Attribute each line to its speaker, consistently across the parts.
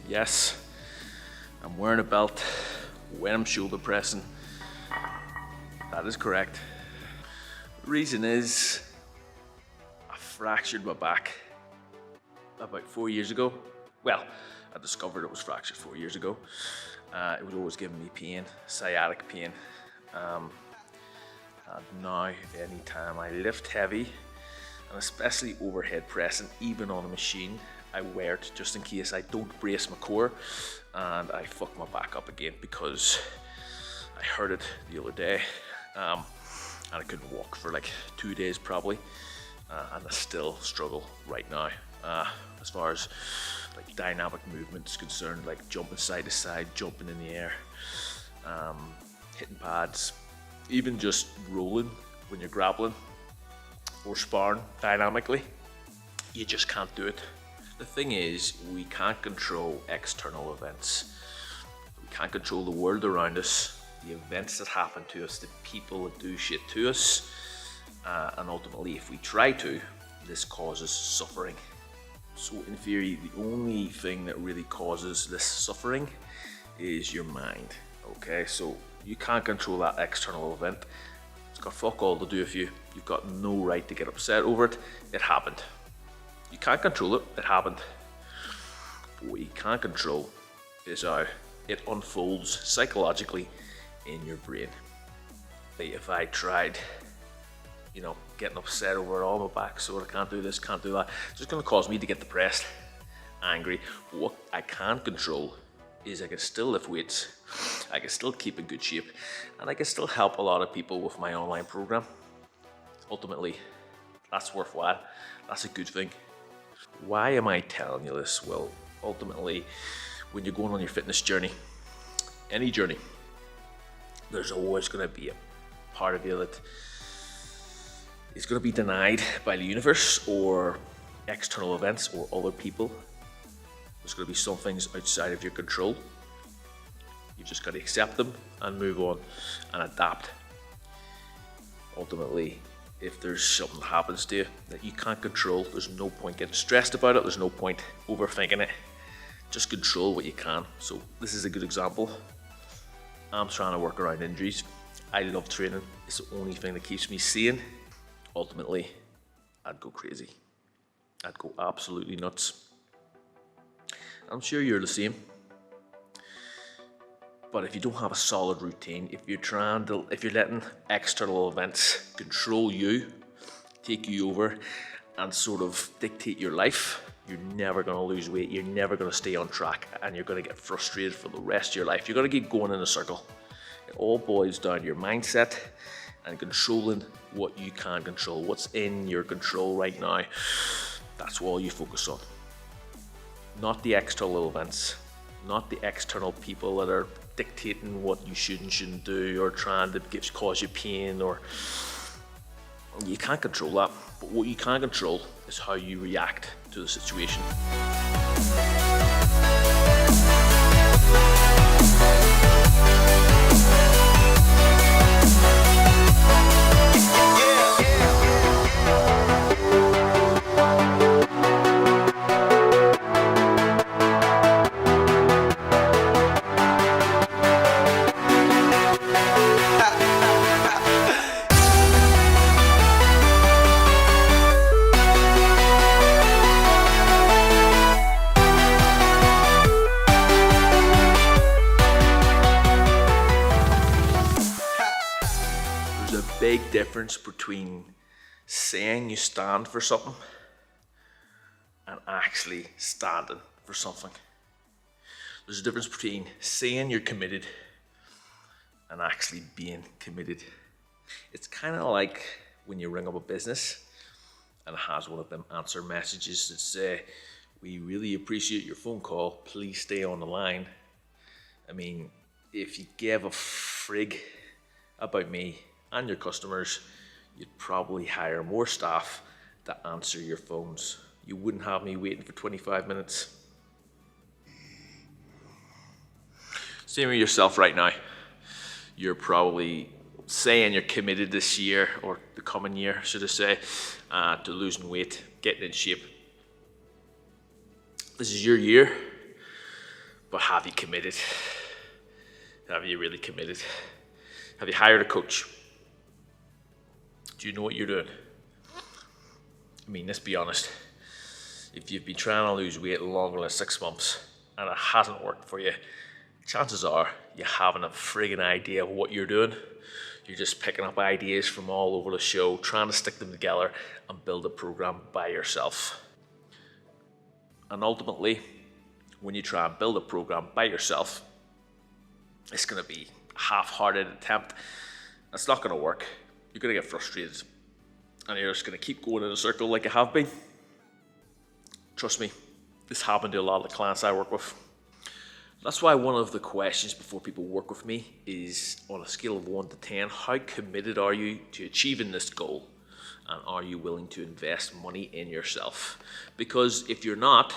Speaker 1: Yes, I'm wearing a belt when I'm shoulder pressing. That is correct. The reason is I fractured my back about 4 years ago. Well, I discovered it was fractured 4 years ago. It was always giving me pain, sciatic pain. And now, anytime I lift heavy, and especially overhead pressing, even on a machine, I wear it just in case I don't brace my core and I fuck my back up again, because I hurt it the other day and I couldn't walk for like 2 days probably, and I still struggle right now. As far as like dynamic movement is concerned, like jumping side to side, jumping in the air, hitting pads, even just rolling when you're grappling or sparring dynamically, you just can't do it. The thing is, we can't control external events. We can't control the world around us, the events that happen to us, the people that do shit to us, and ultimately, if we try to, this causes suffering. So in theory, the only thing that really causes this suffering is your mind, okay? So you can't control that external event. It's got fuck all to do with you. You've got no right to get upset over it. It happened. You can't control it, it happened. But what you can control is how it unfolds psychologically in your brain. If I tried, getting upset over all my back sore, I can't do this, can't do that, it's just gonna cause me to get depressed, angry. But what I can control is I can still lift weights, I can still keep in good shape, and I can still help a lot of people with my online program. Ultimately, that's worthwhile, that's a good thing. Why am I telling you this? Well, ultimately, when you're going on your fitness journey, any journey, there's always going to be a part of you that is going to be denied by the universe or external events or other people. There's going to be some things outside of your control. You've just got to accept them and move on and adapt. Ultimately, if there's something that happens to you that you can't control, there's no point getting stressed about it, there's no point overthinking it. Just control what you can. So this is a good example. I'm trying to work around injuries. I love training. It's the only thing that keeps me sane. Ultimately, I'd go crazy. I'd go absolutely nuts. I'm sure you're the same. But if you don't have a solid routine, if you're letting external events control you, take you over, and sort of dictate your life, you're never going to lose weight, you're never going to stay on track, and you're going to get frustrated for the rest of your life. You're going to keep going in a circle. It all boils down to your mindset and controlling what you can control, what's in your control right now. That's all you focus on. Not the external events, not the external people that are dictating what you should and shouldn't do, or trying to cause you pain, or you can't control that. But what you can control is how you react to the situation. Big difference between saying you stand for something and actually standing for something. There's a difference between saying you're committed and actually being committed. It's kind of like when you ring up a business and it has one of them answer messages that say, "We really appreciate your phone call, please stay on the line." I mean, if you gave a frig about me and your customers, you'd probably hire more staff to answer your phones. You wouldn't have me waiting for 25 minutes. Same with yourself right now. You're probably saying you're committed this year, or the coming year, should I say, to losing weight, getting in shape. This is your year, but have you committed? Have you really committed? Have you hired a coach? Do you know what you're doing? I mean, let's be honest. If you've been trying to lose weight longer than 6 months and it hasn't worked for you, chances are you haven't a friggin' idea of what you're doing. You're just picking up ideas from all over the show, trying to stick them together and build a program by yourself. And ultimately, when you try and build a program by yourself, it's going to be a half-hearted attempt. It's not going to work. You're going to get frustrated and you're just going to keep going in a circle like you have been. Trust me, this happened to a lot of the clients I work with. That's why one of the questions before people work with me is, on a scale of 1 to 10, how committed are you to achieving this goal? And are you willing to invest money in yourself? Because if you're not,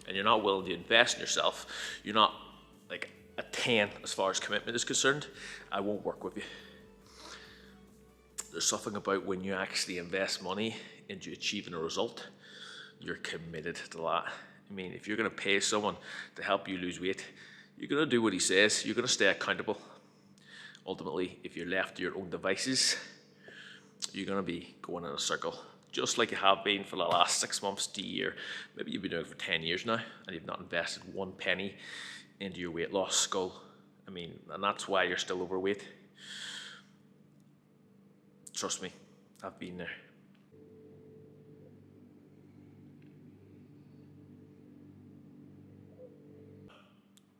Speaker 1: and you're not willing to invest in yourself, you're not like a 10 as far as commitment is concerned, I won't work with you. There's something about when you actually invest money into achieving a result, you're committed to that. I mean, if you're going to pay someone to help you lose weight, you're going to do what he says. You're going to stay accountable. Ultimately, if you're left to your own devices, you're going to be going in a circle, just like you have been for the last 6 months to a year. Maybe you've been doing it for 10 years now, and you've not invested 1 penny into your weight loss goal. I mean, and that's why you're still overweight. Trust me, I've been there.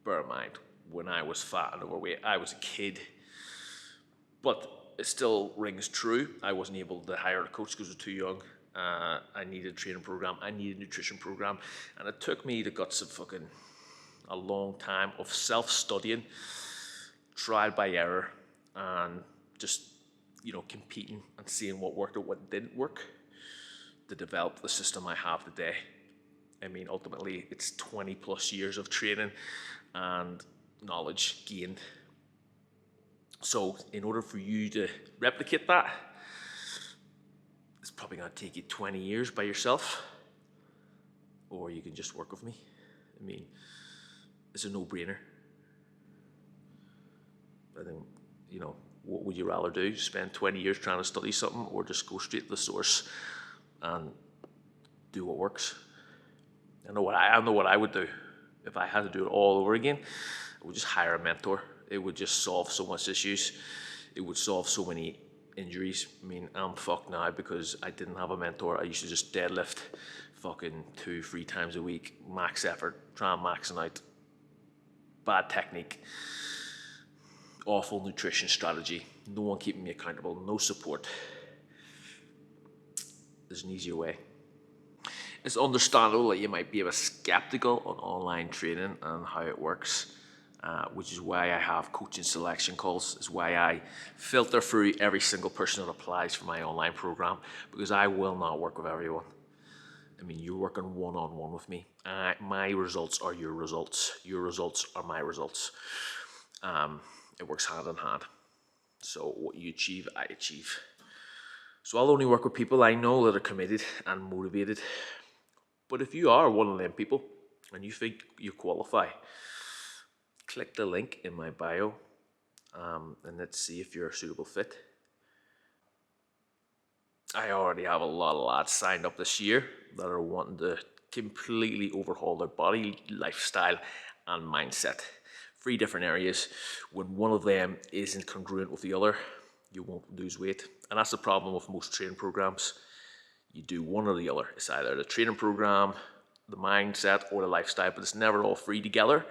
Speaker 1: Bear in mind, when I was fat and overweight, I was a kid. But it still rings true. I wasn't able to hire a coach because I was too young. I needed a training program. I needed a nutrition program. And it took me the guts of fucking a long time of self-studying, trial by error, and just, competing and seeing what worked or what didn't work to develop the system I have today. I mean, ultimately, it's 20 plus years of training and knowledge gained. So in order for you to replicate that, it's probably going to take you 20 years by yourself, or you can just work with me. I mean, it's a no-brainer. I think, what would you rather do? Spend 20 years trying to study something, or just go straight to the source and do what works? I know what I would do. If I had to do it all over again, I would just hire a mentor. It would just solve so much issues. It would solve so many injuries. I mean, I'm fucked now because I didn't have a mentor. I used to just deadlift fucking 2-3 times a week, max effort, try and maxing out. Bad technique, awful nutrition strategy, no one keeping me accountable, no support. There's an easier way. It's understandable that you might be a bit skeptical on online training and how it works, which is why I have coaching selection calls. It's why I filter through every single person that applies for my online program, because I will not work with everyone. I mean, you're working one-on-one with me. My results are your results. Your results are my results. It works hand in hand. So what you achieve, I achieve. So I'll only work with people I know that are committed and motivated. But if you are one of them people and you think you qualify, click the link in my bio and let's see if you're a suitable fit. I already have a lot of lads signed up this year that are wanting to completely overhaul their body, lifestyle, and mindset. 3 different areas. When one of them isn't congruent with the other, you won't lose weight. And that's the problem with most training programs. You do one or the other. It's either the training program the mindset or the lifestyle, but it's never all three together.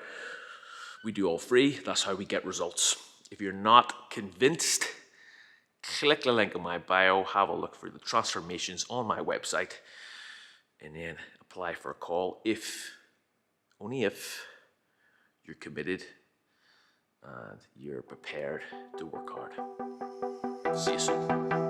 Speaker 1: We do all three. That's how we get results. If you're not convinced, click the link in my bio, have a look through the transformations on my website, and then apply for a call only if you're committed and you're prepared to work hard. See you soon.